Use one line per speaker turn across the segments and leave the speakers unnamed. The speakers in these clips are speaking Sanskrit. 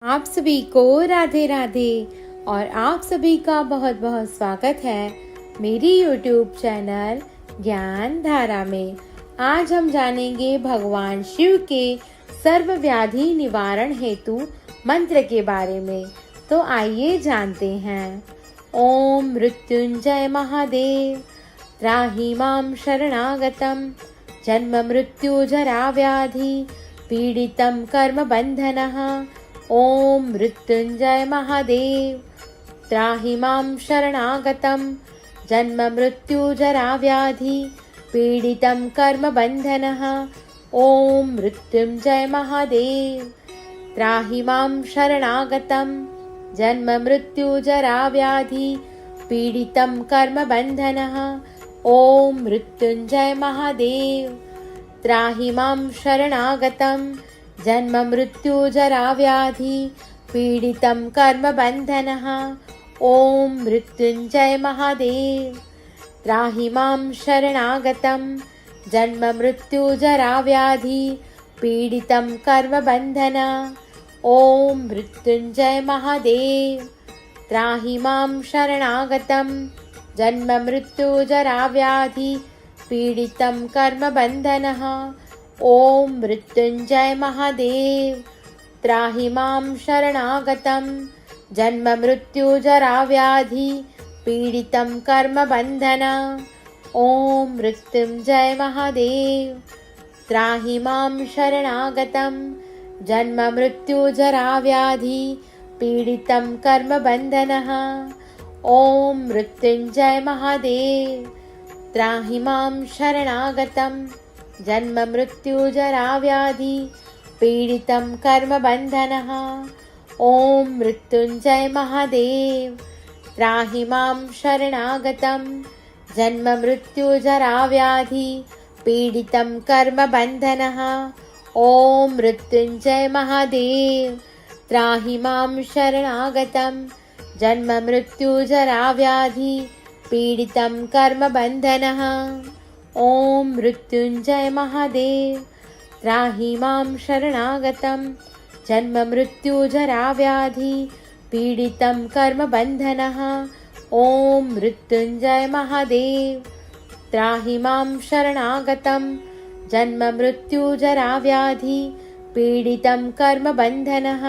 आप सभी को राधे राधे और आप सभी का बहुत बहुत स्वागत है मेरी YouTube चैनल ज्ञान धारा में। आज हम जानेंगे भगवान शिव के सर्व व्याधि निवारण हेतु मंत्र के बारे में। तो आइए जानते हैं। ओम मृत्युंजय महादेव त्राहि मां शरणागतम जन्म मृत्यु जरा व्याधि पीडितं कर्म बंधनः। ओम मृत्युंजय महादेव त्राहि मां शरणागतं जन्म मृत्यु जरा व्याधि पीडितं कर्म बंधनः। ओम मृत्युंजय महादेव त्राहि मां शरणागतं जन्म मृत्यु जरा व्याधि पीडितं कर्म बंधनः। ओम मृत्युंजय महादेव त्राहि मां शरणागतं जन्म मृत्यु जरा व्याधि पीडितं कर्म बंधनः। ओम मृत्युंजय महादेव त्राहि मां शरणागतं जन्म मृत्यु जरा व्याधि पीडितं कर्म बंधनः। ओम मृत्युंजय महादेव त्राहि मां शरणागतं जन्म मृत्यु जरा व्याधि पीडितं कर्म बंधनः। ओम मृत्युंजय महादेव त्राहि मां शरणागतं जन्म मृत्यु जरा व्याधि पीडितं कर्म बंधनः। ओम मृत्युंजय महादेव त्राहि मां शरणागतं जन्म मृत्यु जरा व्याधि पीडितं कर्म बंधनः। ओम मृत्युंजय महादेव त्राहि मां शरणागतं जन्म मृत्यु जरा व्याधि पीडितं कर्म बंधनः। ओम मृत्युंजय महादेव त्राहि मां शरणागतं जन्म मृत्यु जरा व्याधि पीडितं कर्म बंधनः। ओम मृत्युंजय महादेव त्राहि मां शरणागतं जन्म मृत्यु जरा व्याधि पीडितं कर्म बंधनः। ओम मृत्युंजय महादेव त्राहि मां शरणागतं जन्म मृत्यु जरा व्याधि पीडितं कर्म बंधनः। ओम मृत्युंजय महादेव त्राहि मां शरणागतं जन्म मृत्यु जरा व्याधि पीडितं कर्म बंधनः।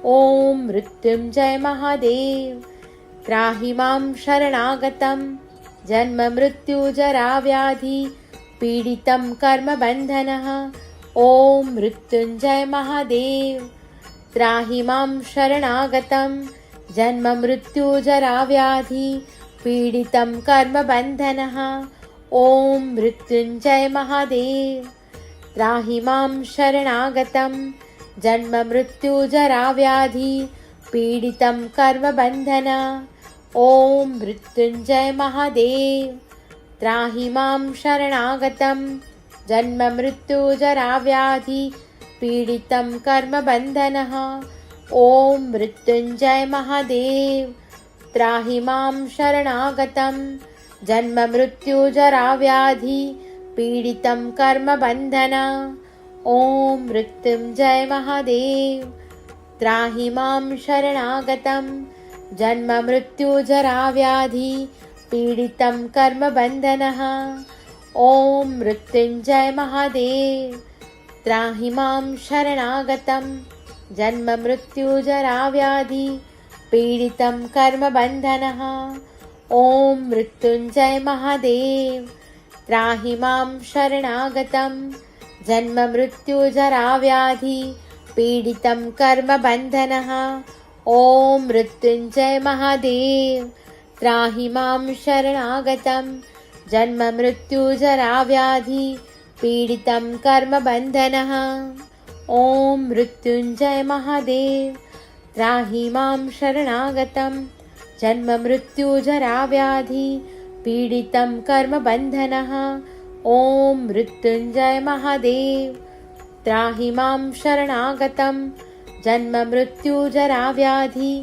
ओम मृत्युंजय महादेव त्राहि मां शरणागतं जन्म मृत्यु जरा व्याधि पीडितं कर्म बंधनः। ओम मृत्युंजय महादेव त्राहि मां शरणागतं जन्म मृत्यु जरा व्याधि पीडितं कर्म बंधनः। ओम मृत्युंजय महादेव त्राहि मां शरणागतं जन्म मृत्यु जरा व्याधि पीडितं कर्म बंधनः। ओम मृत्युंजय महादेव त्राहि मां शरणागतं जन्म मृत्यु जरा व्याधि पीडितं कर्म बंधनः। ओम मृत्युंजय महादेव त्राहि मां शरणागतं जन्म मृत्यु जरा व्याधि पीडितं कर्म बंधनः। ओम मृत्युंजय महादेव त्राहि मां शरणागतं जन्म मृत्यु जरा व्याधि पीडितं कर्म बंधनः। ओम मृत्युंजय महादेव त्राहि मां शरणागतं जन्म मृत्यु जरा व्याधि पीडितं कर्म बंधनः। ओम मृत्युंजय महादेव त्राहि मां शरणागतं जन्म मृत्यु जरा व्याधि पीडितं कर्म बंधनः। ओम मृत्युंजय महादेव त्राहि मां शरणागतं जन्म मृत्यु जरा व्याधि पीडितं कर्म बंधनः। ओम मृत्युंजय महादेव त्राहि मां शरणागतं जन्म मृत्यु जरा व्याधि पीडितं कर्म बंधनः। ओम मृत्युंजय महादेव त्राहि मां शरणागतं जन्म मृत्यु जरा व्याधि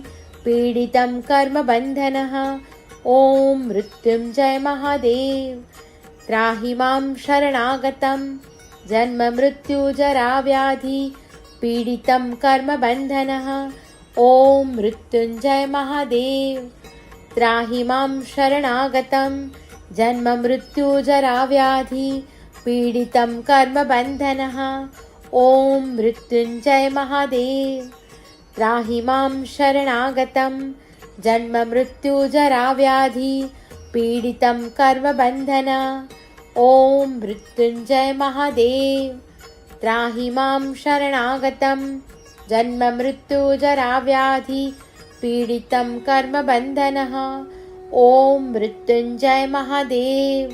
पीडितं कर्म बंधनः। ओम मृत्युंजय महादेव त्राहि मां शरणागतं जन्म मृत्यु जरा व्याधि पीडितं कर्मबन्धनः। ॐ मृत्युञ्जय महादेव त्राहि मां शरणागतं जन्ममृत्युजराव्याधि पीडितं कर्मबन्धनः। ॐ मृत्युञ्जय महादेव त्राहि मां शरणागतं जन्ममृत्युजराव्याधि पीडितं कर्मबन्धनः। ॐ मृत्युञ्जय महादेव त्राहि मां शरणागतं जन्ममृत्युजराव्याधि पीडितं कर्मबन्धनः। ॐ मृत्युञ्जय महादेव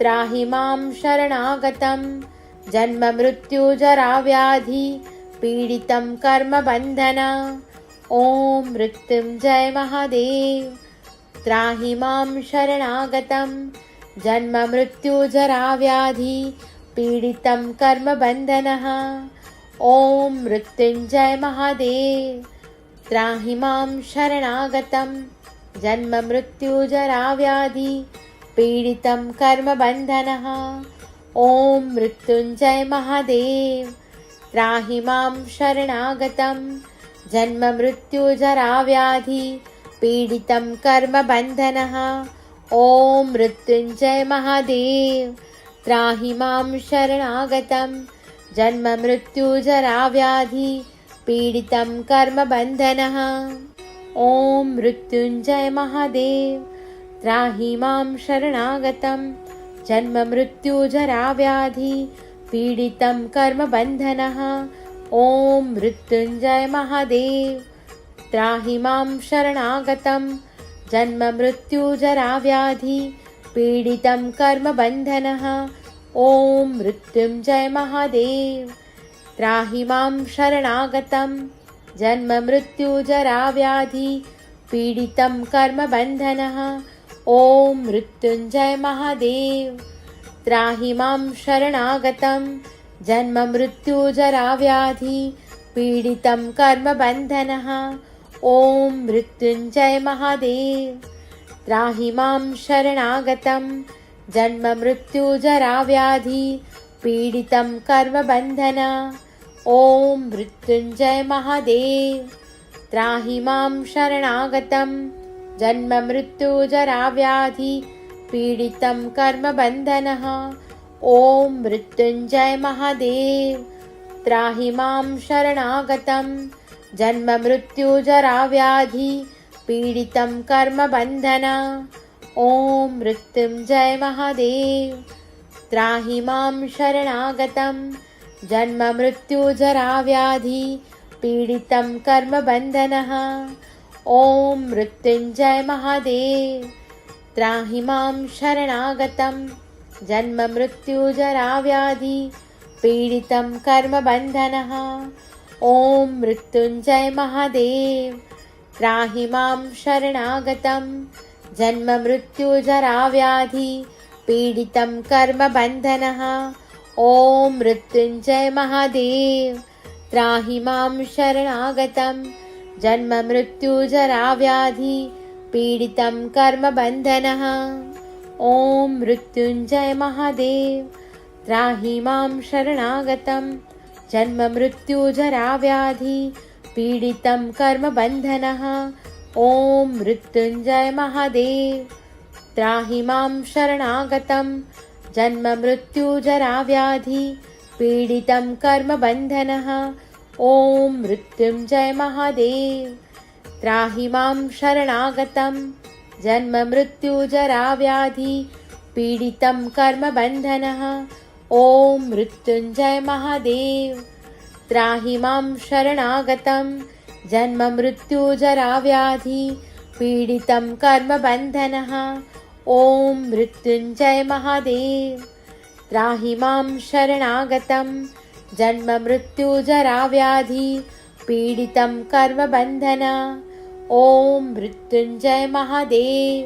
त्राहि मां शरणागतं जन्ममृत्युजराव्याधि पीडितं कर्मबन्धनः। ॐ मृत्युञ्जय महादेव त्राहि मां शरणागतं जन्ममृत्युजराव्याधि पीडितं कर्मबन्धनः। ॐ मृत्युञ्जय महादेव त्राहि मां शरणागतं जन्ममृत्युजराव्याधि पीडितं कर्मबन्धनः। ॐ मृत्युञ्जय महादेव त्राहि मां शरणागतं जन्ममृत्युजराव्याधि पीडितं कर्मबन्धनः। ॐ मृत्युञ्जय महादेव त्राहि मां शरणागतं जन्ममृत्युजराव्याधि पीडितं कर्मबन्धनः। ॐ मृत्युञ्जय महादेव त्राहि मां शरणागतं जन्ममृत्युजराव्याधि पीडितं कर्मबन्धनः। ॐ मृत्युञ्जय महादेव त्राहि मां शरणागतं जन्ममृत्युजराव्याधि पीडितं कर्मबन्धनः। ॐ मृत्युञ्जय महादेव त्राहि मां शरणागतं जन्ममृत्युजराव्याधि पीडितं कर्मबन्धनः। ॐ मृत्युञ्जय महादेव त्राहि मां शरणागतं जन्ममृत्युजराव्याधि पीडितं कर्मबन्धनः। ॐ मृत्युञ्जय महादेव त्राहि मां शरणागतं जन्ममृत्युजराव्याधि पीडितं कर्मबन्धनः। ॐ मृत्युञ्जय महादेव त्राहि मां शरणागतं जन्ममृत्युजराव्याधि पीडितं कर्मबन्धनः। ॐ मृत्युञ्जय महादेव त्राहि मां शरणागतं जन्ममृत्युजराव्याधि पीडितं कर्मबन्धनः। ॐ मृत्युञ्जय महादेव त्राहि मां शरणागतं जन्ममृत्युजराव्याधि पीडितं कर्मबन्धनः। ॐ मृत्युञ्जय महादेव त्राहि मां शरणागतं जन्ममृत्युजराव्याधि पीडितं कर्मबन्धनः। ॐ मृत्युञ्जय महादेव त्राहि मां शरणागतं जन्ममृत्युजराव्याधि पीडितं कर्मबन्धनः। ॐ मृत्युञ्जय महादेव त्राहि मां शरणागतं जन्ममृत्युजराव्याधि पीडितं कर्मबन्धनः। ॐ मृत्युञ्जय महादेव त्राहि मां शरणागतं जन्ममृत्युजराव्याधि पीडितं कर्मबन्धनः। ॐ मृत्युञ्जय महादेव त्राहि मां शरणागतं जन्ममृत्युजराव्याधि पीडितं कर्मबन्धनः। ॐ मृत्युञ्जय महादेव त्राहि मां शरणागतं जन्ममृत्युजराव्याधि पीडितं कर्मबन्धनः। ॐ मृत्युञ्जय महादेव त्राहि मां शरणागतं जन्ममृत्युजराव्याधि पीडितं कर्मबन्धनः। ॐ मृत्युञ्जय महादेव त्राहि मां शरणागतं जन्ममृत्युजराव्याधि पीडितं कर्मबन्धनः। ॐ मृत्युञ्जय महादेव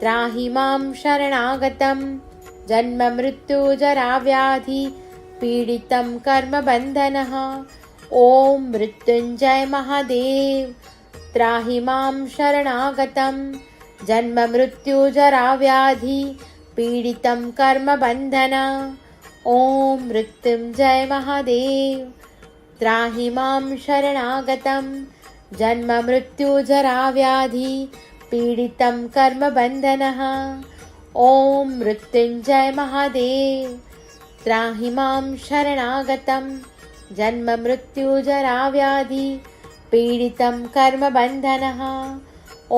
त्राहि मां शरणागतं जन्ममृत्युजराव्याधि पीडितं कर्मबन्धनः। ॐ मृत्युञ्जय महादेव त्राहि मां शरणागतं जन्ममृत्युजराव्याधि पीडितं कर्मबन्धनः। ॐ मृत्युञ्जय महादेव त्राहि मां शरणागतं जन्ममृत्युजराव्याधि पीडितं कर्मबन्धनः। ॐ मृत्युञ्जय महादेव त्राहि मां शरणागतं जन्ममृत्युजराव्याधि पीडितं कर्मबन्धनः।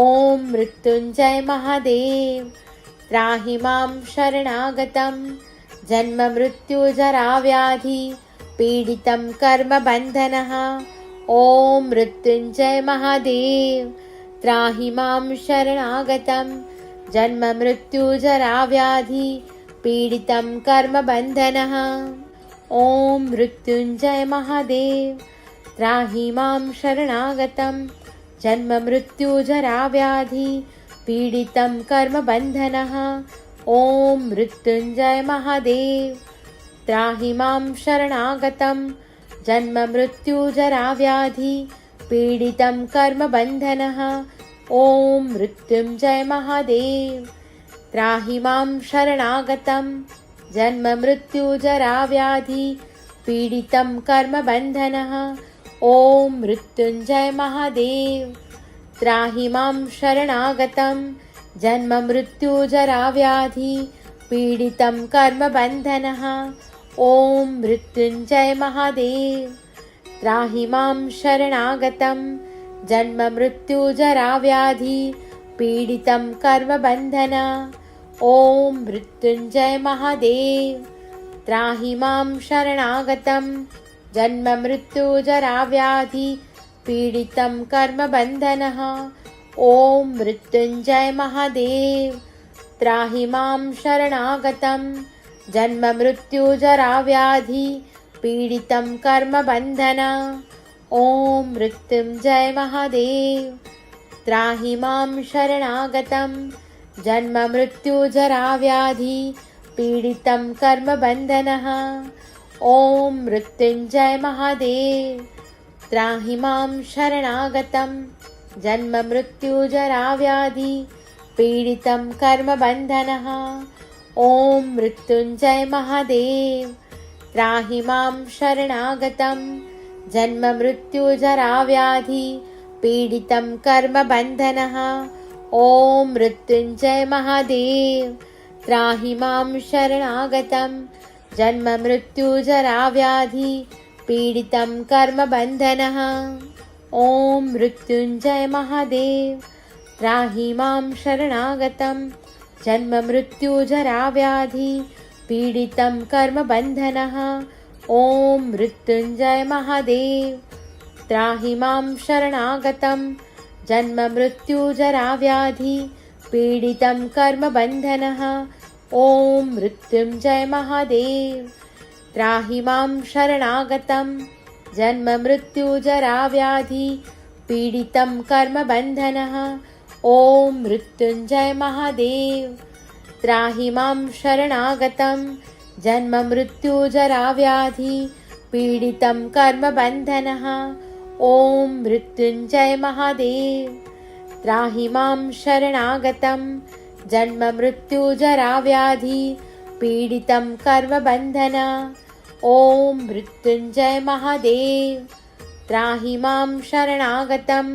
ॐ मृत्युञ्जय महादेव त्राहि मां शरणागतं जन्ममृत्युजराव्याधि पीडितं कर्मबन्धनः। ॐ मृत्युञ्जय महादेव त्राहि मां शरणागतं जन्ममृत्युजराव्याधि पीडितं कर्मबन्धनः। ॐ मृत्युञ्जय महादेव त्राहि मां शरणागतं जन्ममृत्युजराव्याधि पीडितं कर्मबन्धनः। ॐ मृत्युञ्जय महादेव त्राहि मां शरणागतं जन्ममृत्युजराव्याधि पीडितं कर्मबन्धनः। ॐ मृत्युञ्जय महादेव त्राहि मां शरणागतं जन्ममृत्युजराव्याधि पीडितं कर्मबन्धनः। ॐ मृत्युञ्जय महादेव त्राहि मां शरणागतं जन्ममृत्युजराव्याधि पीडितं कर्मबन्धनः। ॐ मृत्युञ्जय महादेव त्राहि मां शरणागतं जन्ममृत्युजराव्याधि पीडितं कर्मबन्धनः। ॐ मृत्युञ्जय महादेव त्राहि मां शरणागतं जन्ममृत्युजराव्याधि पीडितं कर्मबन्धनः। ॐ मृत्युञ्जय महादेव त्राहि मां शरणागतं जन्ममृत्युजराव्याधि पीडितं कर्मबन्धनः। ॐ मृत्युञ्जय महादेव त्राहि मां शरणागतं जन्ममृत्युजराव्याधि पीडितं कर्मबन्धनः। ॐ मृत्युञ्जय महादेव त्राहि मां शरणागतं जन्ममृत्युजराव्याधि पीडितं कर्मबन्धनः। ॐ मृत्युञ्जय महादेव त्राहि मां शरणागतं जन्ममृत्युजराव्याधि पीडितं कर्मबन्धनः। ॐ मृत्युञ्जय महादेव त्राहि मां शरणागतं जन्ममृत्युजराव्याधि पीडितं कर्मबन्धनः। ॐ मृत्युञ्जय महादेव त्राहि मां शरणागतं जन्ममृत्युजराव्याधि पीडितं कर्मबन्धनः। ॐ मृत्युञ्जय महादेव त्राहि मां शरणागतं जन्ममृत्युजराव्याधि पीडितं कर्मबन्धनः। ॐ मृत्युञ्जय महादेव त्राहि मां शरणागतं जन्ममृत्युजराव्याधि पीडितं कर्मबन्धनः। ॐ मृत्युञ्जय महादेव त्राहि मां शरणागतं जन्ममृत्युजराव्याधि पीडितं कर्मबन्धनः। ॐ मृत्युञ्जय महादेव त्राहि मां शरणागतं जन्ममृत्युजराव्याधि पीडितं कर्मबन्धनः। ॐ मृत्युञ्जय महादेव त्राहि मां शरणागतं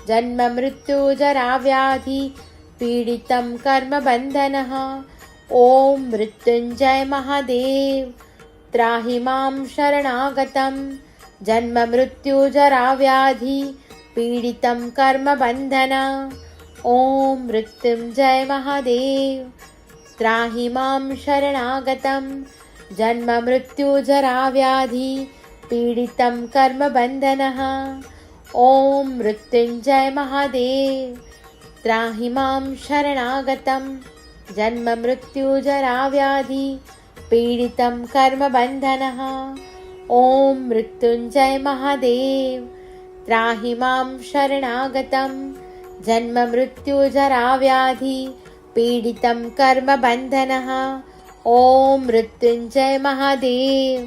जन्ममृत्युजराव्याधि पीडितं कर्मबन्धनः। ॐ मृत्युञ्जय महादेव त्राहि मां शरणागतं जन्ममृत्युजराव्याधि पीडितं कर्मबन्धनः। ॐ मृत्युञ्जय महादेव त्राहि मां शरणागतं जन्ममृत्युजराव्याधि पीडितं कर्मबन्धनः। ॐ मृत्युञ्जय महादेव त्राहि मां शरणागतं जन्ममृत्युजराव्याधि पीडितं कर्मबन्धनः। ॐ मृत्युञ्जय महादेव त्राहि मां शरणागतं जन्ममृत्युजराव्याधि पीडितं कर्मबन्धनः। ॐ मृत्युञ्जय महादेव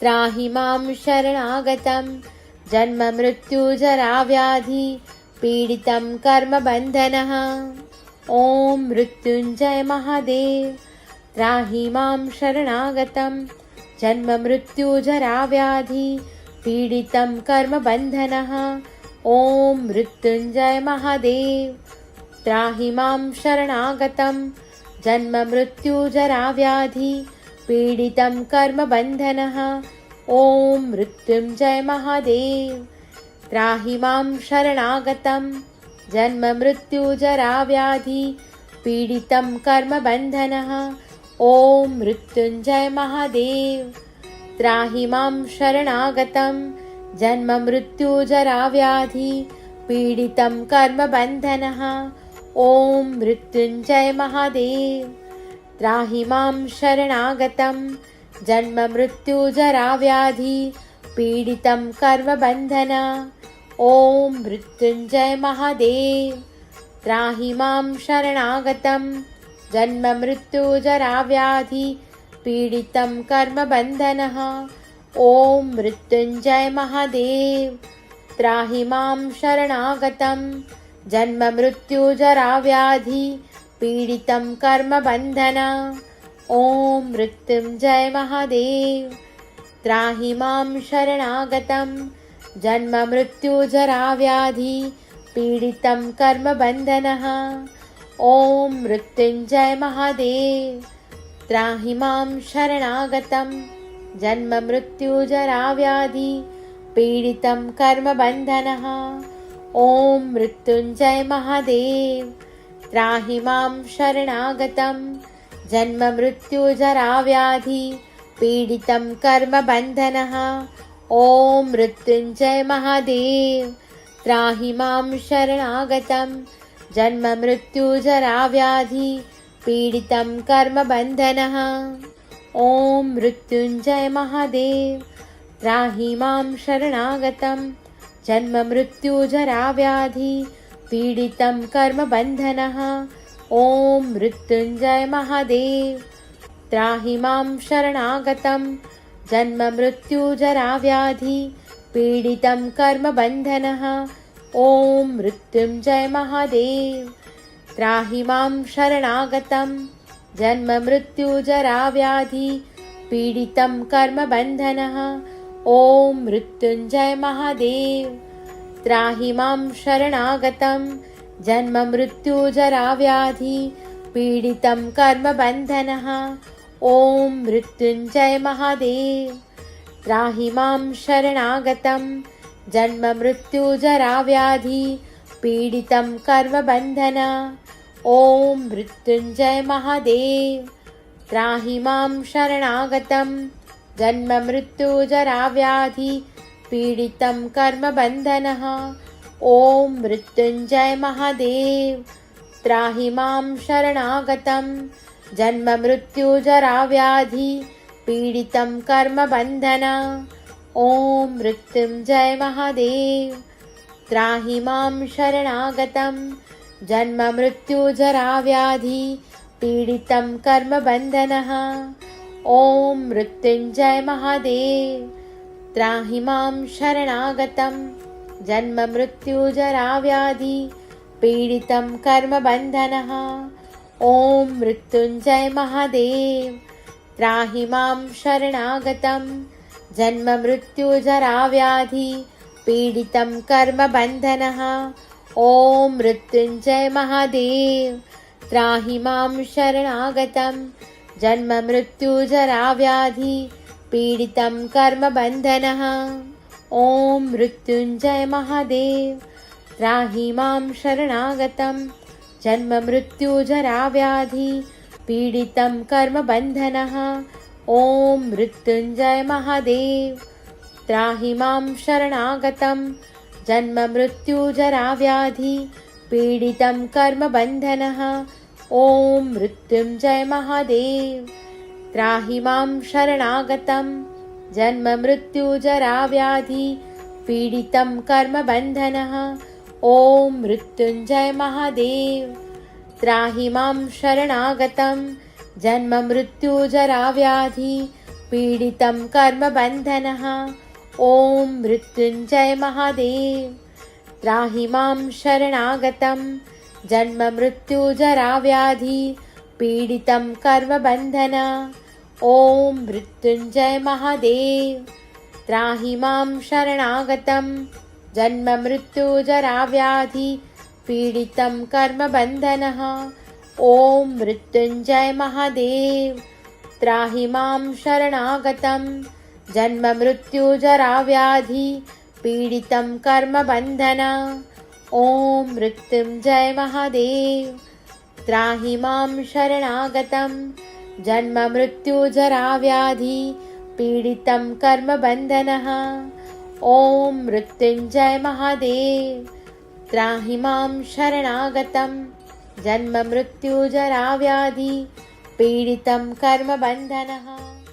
त्राहि मां शरणागतं जन्ममृत्युजराव्याधि पीडितं कर्मबन्धनः। ॐ मृत्युञ्जय महादेव त्राहि मां शरणागतं जन्ममृत्युजराव्याधि पीडितं कर्मबन्धनः ॐ मृत्युञ्जय महादेव त्राहि मां शरणागतं जन्ममृत्युजराव्याधि पीडितं कर्मबन्धनः ॐ मृत्युञ्जय महादेव त्राहि मां शरणागतं जन्ममृत्युजराव्याधि पीडितं कर्मबन्धनः ॐ मृत्युञ्जय महादेव त्राहि मां शरणागतं जन्ममृत्युजराव्याधि पीडितं कर्मबन्धनः ॐ मृत्युञ्जय महादेव त्राहि मां शरणागतं जन्ममृत्युजराव्याधि पीडितं कर्मबन्धनः ॐ मृत्युञ्जय महादेव त्राहि मां शरणागतं जन्ममृत्युजराव्याधि पीडितं कर्मबन्धनः ॐ मृत्युञ्जय महादेव त्राहि मां शरणागतं जन्ममृत्युजराव्याधि पीडितं कर्मबन्धनः ॐ मृत्युञ्जय महादेव त्राहि मां शरणागतं जन्ममृत्युजराव्याधि पीडितं कर्मबन्धनः ॐ मृत्युञ्जय महादेव त्राहि मां शरणागतं जन्ममृत्युजराव्याधि पीडितं कर्मबन्धनः ॐ मृत्युञ्जय महादेव त्राहि मां शरणागतं जन्ममृत्युजराव्याधि पीडितं कर्मबन्धनः ॐ मृत्युञ्जय महादेव त्राहि मां शरणागतं जन्ममृत्युजराव्याधि पीडितं कर्मबन्धनः ॐ मृत्युञ्जय महादेव त्राहि मां शरणागतं जन्ममृत्युजराव्याधि पीडितं कर्मबन्धनः ॐ मृत्युञ्जय महादेव त्राहि मां शरणागतं जन्ममृत्युजराव्याधि पीडितं कर्मबन्धनः ॐ मृत्युञ्जय महादेव त्राहि मां शरणागतं जन्ममृत्युजराव्याधि पीडितं कर्मबन्धनः ॐ मृत्युञ्जय महादेव त्राहि मां शरणागतं जन्ममृत्युजराव्याधि पीडितं कर्मबन्धनः ॐ मृत्युञ्जय महादेव त्राहि मां शरणागतं जन्ममृत्युजराव्याधि पीडितं कर्मबन्धनः ॐ मृत्युञ्जय महादेव त्राहि मां शरणागतं जन्ममृत्युजराव्याधि पीडितं कर्मबन्धनः ॐ मृत्युञ्जय महादेव त्राहि मां शरणागतं जन्ममृत्युजराव्याधि पीडितं कर्मबन्धनः ॐ मृत्युञ्जय महादेव त्राहि मां शरणागतं जन्ममृत्युजराव्याधि पीडितं कर्मबन्धनः ॐ मृत्युञ्जय महादेव त्राहि मां शरणागतं जन्ममृत्युजराव्याधि पीडितं कर्मबन्धनः ॐ मृत्युञ्जय महादेव त्राहि मां शरणागतं जन्ममृत्युजराव्याधि पीडितं कर्मबन्धनः ॐ मृत्युञ्जय महादेव त्राहि मां शरणागतं जन्ममृत्युजराव्याधि पीडितं कर्मबन्धनः ॐ मृत्युञ्जय महादेव त्राहि मां शरणागतं जन्ममृत्युजराव्याधि पीडितं कर्मबन्धनः ॐ मृत्युञ्जय महादेव त्राहि मां शरणागतं जन्ममृत्युजराव्याधि पीडितं कर्मबन्धनः ॐ मृत्युञ्जय महादेव त्राहि मां शरणागतं जन्ममृत्युजराव्याधि पीडितं कर्मबन्धनः ॐ मृत्युञ्जय महादेव त्राहि मां शरणागतं जन्ममृत्युजराव्याधि पीडितं कर्मबन्धनः ॐ मृत्युञ्जय महादेव त्राहि मां शरणागतं जन्ममृत्युजराव्याधि पीडितं कर्मबन्धनः ॐ मृत्युञ्जय महादेव त्राहि मां शरणागतं जन्ममृत्युजराव्याधि पीडितं कर्मबन्धनः ॐ मृत्युञ्जय महादेव त्राहि मां शरणागतं जन्ममृत्युजराव्याधि पीडितं कर्मबन्धन ॐ मृत्युञ्जय महादेव त्राहि मां शरणागतं जन्ममृत्युजराव्याधि पीडितं कर्मबन्धनः ॐ मृत्युञ्जय महादेव त्राहि मां शरणागतं जन्ममृत्युजराव्याधि पीडितं कर्मबन्धनः।